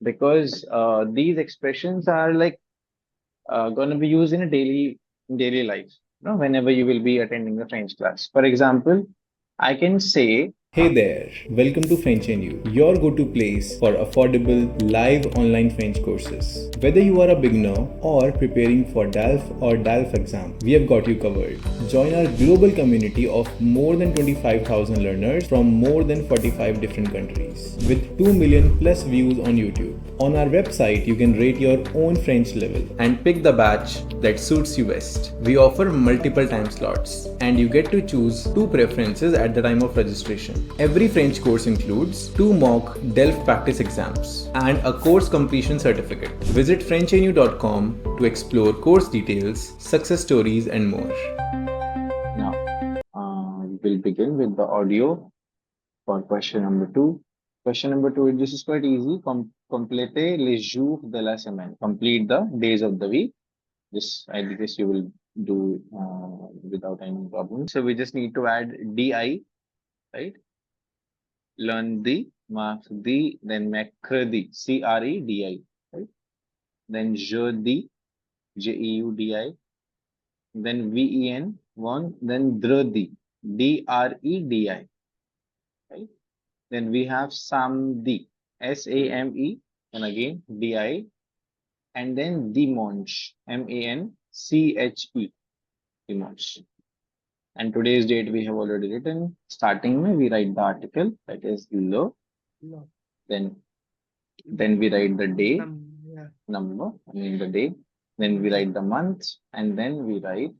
because these expressions are like going to be used in a daily life. Whenever you will be attending the French class. For example, I can say, Hey there, welcome to frenchnyou, your go-to place for affordable live online French courses. Whether you are a beginner or preparing for DELF or DELF exam, we have got you covered. Join our global community of more than 25,000 learners from more than 45 different countries with 2 million plus views on YouTube. On our website, you can rate your own French level and pick the batch that suits you best. We offer multiple time slots and you get to choose two preferences at the time of registration. Every French course includes 2 mock DELF practice exams and a course completion certificate. Visit frenchnyou.com to explore course details, success stories, and more. now we'll begin with the audio for question number two. Question number two, this is quite easy. Complétez les jours de la semaine. Complete the days of the week. This, I guess you will do without any problem. So we just need to add di, right? Lundi, mardi, then mercredi, credi, right? Then jeudi, jeudi, then ven, one, then dredi, dredi, right? Then we have samedi, same, and again di, and then dimanche, manche, dimanche. And today's date we have already written. Starting में we write the article, that is le. Then we write the day, number, the day. Then we write the month, and then we write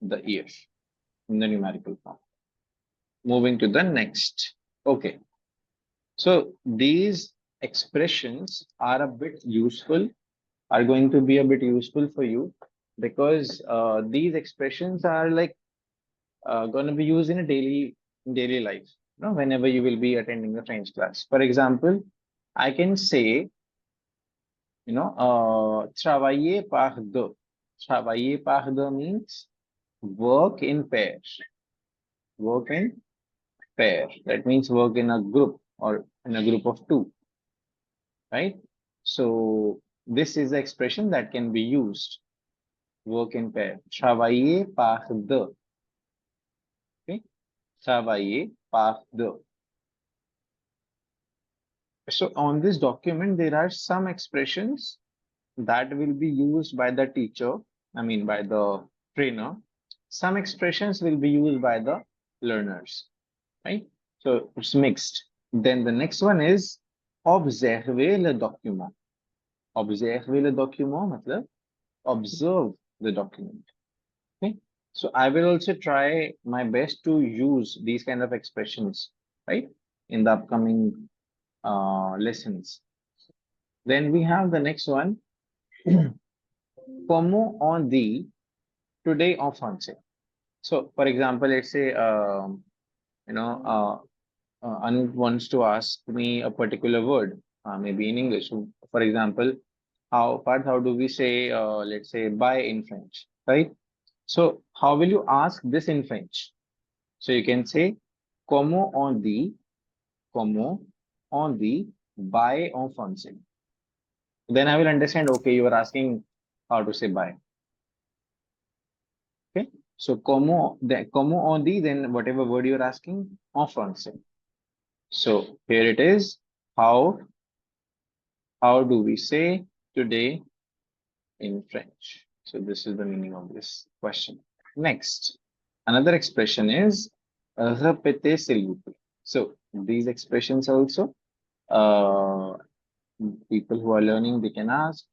the year in the numerical form. Moving to the next. Okay. So these expressions are going to be a bit useful for you, because these expressions are like going to be used in a daily life. Whenever you will be attending the French class. For example, I can say, travailler par deux. Travailler par deux means work in pairs. Work in pair. That means work in a group or in a group of two, right? So this is the expression that can be used. Work in pair. Travailler par deux. Okay. Travailler par deux. So on this document, there are some expressions that will be used by the teacher, by the trainer. Some expressions will be used by the learners, right? So it's mixed. Then the next one is observer le document. Observer le document, matlab observe the document. Okay. So I will also try my best to use these kind of expressions, right, in the upcoming lessons. Then we have the next one. Comment on the today en français. So, for example, let's say, Anup wants to ask me a particular word, maybe in English. So, for example, how do we say, let's say, buy in French, right? So, how will you ask this in French? So, you can say, comment on the buy en français. Then I will understand, okay, you are asking how to say buy. Okay. So, comment on the, then whatever word you're asking, en français. So, here it is. How do we say today in French? So, this is the meaning of this question. Next, another expression is répétez s'il vous plaît. So, these expressions also, people who are learning, they can ask,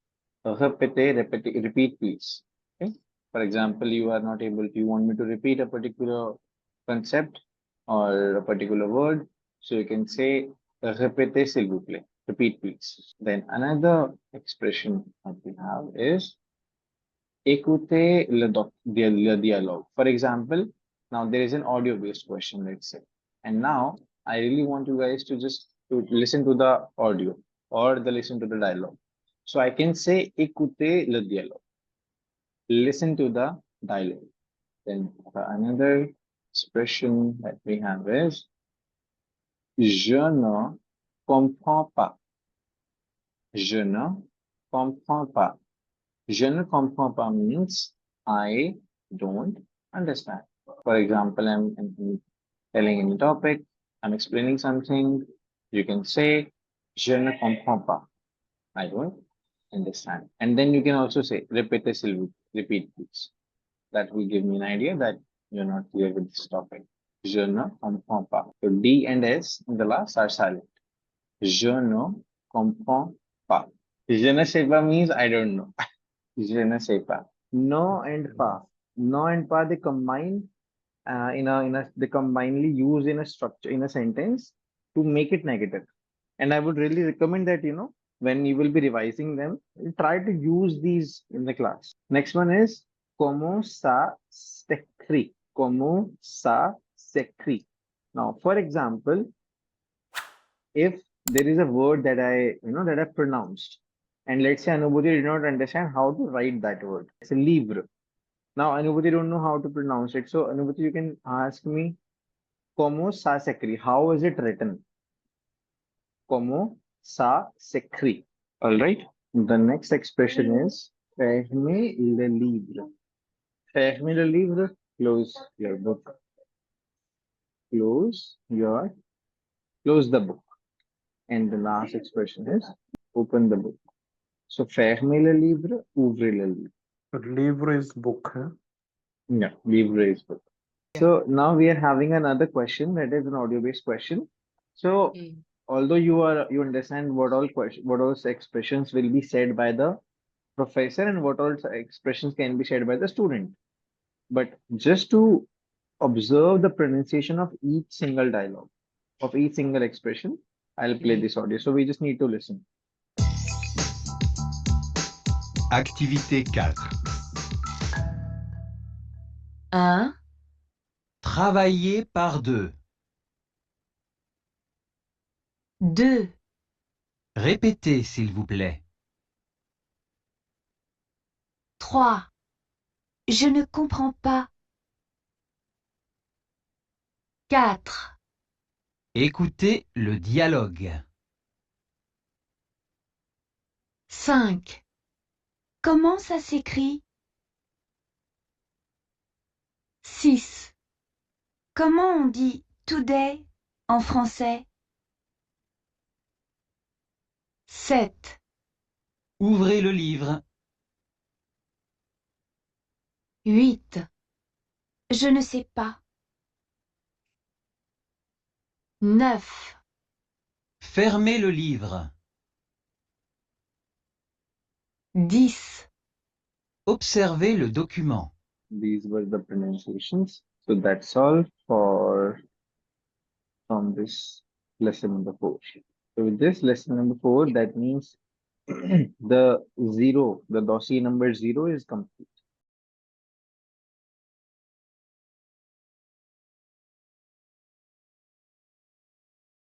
repeat please. Okay. For example, you are not able to, you want me to repeat a particular concept or a particular word. So you can say, répétez s'il vous plaît. Repeat please. Then another expression that we have is, écoutez le dialogue. For example, now there is an audio based question, let's say. And now I really want you guys to just to listen to the audio or listen to the dialogue. So I can say, écoutez le dialogue. Listen to the dialogue. Then another expression that we have is, je ne comprends pas. Je ne comprends pas. Je ne comprends pas means I don't understand. For example, I'm telling a topic, I'm explaining something. You can say, Je ne comprends pas. I don't understand. And then you can also say, répétez s'il vous plaît. Repeat, please. That will give me an idea that you're not clear with this topic. Je ne comprends pas. So D and S in the last are silent. Je ne comprends pas. Je ne sais pas means I don't know. Je ne sais pas. No and pa. No and pa they combine they combinedly use in a structure in a sentence to make it negative. And I would really recommend that when you will be revising them, try to use these in the class. Next one is como sa s'écrit. Como sa s'écrit. Now, for example, if there is a word that I pronounced, and let's say Anubhuti did not understand how to write that word. It's a livre. Now Anubhuti don't know how to pronounce it. So Anubhuti, you can ask me, como sa s'écrit. How is it written? Como sa s'écrit. All right. The next expression is fermez le livre. Fermez le livre. Close your book. Close the book. And the last expression is open the book. So fermez le livre, ouvrez le livre. Livre is book. Huh? Yeah, livre is book. So now we are having another question that is an audio-based question. So although you understand what all expressions will be said by the professor and what all expressions can be said by the student, but just to observe the pronunciation of each single dialogue, of each single expression, I'll play this audio. So we just need to listen. Activité 4. 1, Travailler par deux. 2, Répétez, s'il vous plaît. 3. Je ne comprends pas. 4, Écoutez le dialogue. 5. Comment ça s'écrit? 6. Comment on dit today en français? 7. Ouvrez le livre. 8. Je ne sais pas. 9. Fermez le livre. 10. Observez le document. These were the pronunciations. So that's all from this lesson number 4. So with this lesson number 4, that means the dossier number 0 is complete.